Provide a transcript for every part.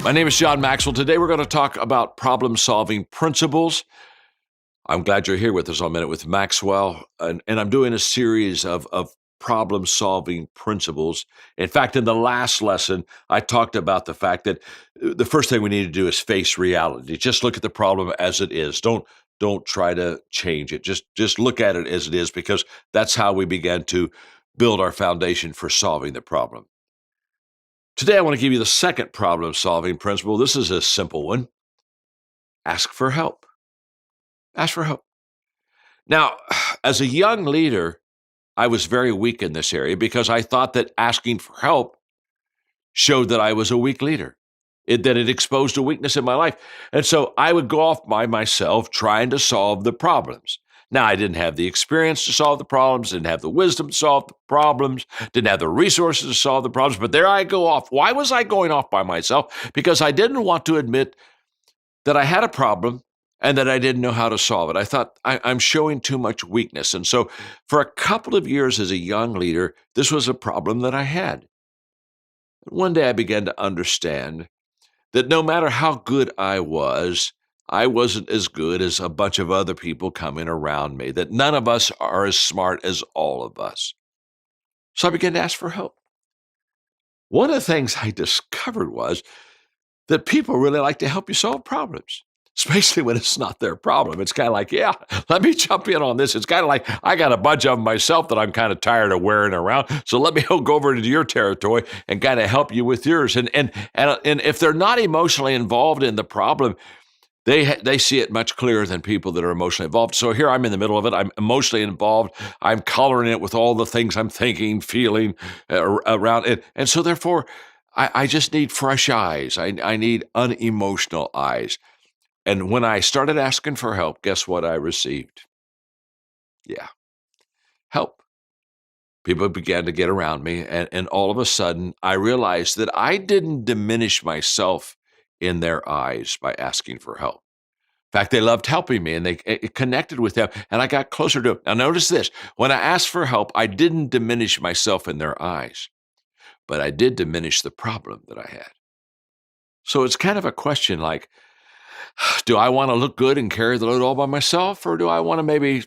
My name is John Maxwell. Today we're going to talk about problem-solving principles. I'm glad you're here with us on Minute with Maxwell, and I'm doing a series of problem-solving principles. In fact, in the last lesson, I talked about the fact that the first thing we need to do is face reality. Just look at the problem as it is. Don't try to change it. Just look at it as it is, because that's how we begin to build our foundation for solving the problem. Today, I want to give you the second problem-solving principle. This is a simple one. Ask for help. Ask for help. Now, as a young leader, I was very weak in this area because I thought that asking for help showed that I was a weak leader, that it exposed a weakness in my life. And so I would go off by myself trying to solve the problems. Now, I didn't have the experience to solve the problems, didn't have the wisdom to solve the problems, didn't have the resources to solve the problems, but there I go off. Why was I going off by myself? Because I didn't want to admit that I had a problem and that I didn't know how to solve it. I thought I'm showing too much weakness. And so for a couple of years as a young leader, this was a problem that I had. One day I began to understand that no matter how good I wasn't as good as a bunch of other people coming around me, that none of us are as smart as all of us. So I began to ask for help. One of the things I discovered was that people really like to help you solve problems, especially when it's not their problem. It's kind of like, yeah, let me jump in on this. It's kind of like I got a bunch of them myself that I'm kind of tired of wearing around. So let me go over into your territory and kind of help you with yours. And if they're not emotionally involved in the problem, they see it much clearer than people that are emotionally involved. So here I'm in the middle of it. I'm emotionally involved. I'm coloring it with all the things I'm thinking, feeling around it. And so therefore, I just need fresh eyes. I need unemotional eyes. And when I started asking for help, guess what I received? Yeah, help. People began to get around me. And all of a sudden, I realized that I didn't diminish myself in their eyes by asking for help. In fact, they loved helping me and it connected with them and I got closer to them. Now notice this, when I asked for help, I didn't diminish myself in their eyes, but I did diminish the problem that I had. So it's kind of a question like, do I want to look good and carry the load all by myself, or do I want to maybe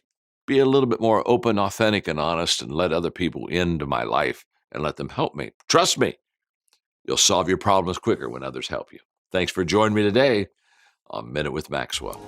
be a little bit more open, authentic, and honest and let other people into my life and let them help me? Trust me, you'll solve your problems quicker when others help you. Thanks for joining me today on Minute with Maxwell.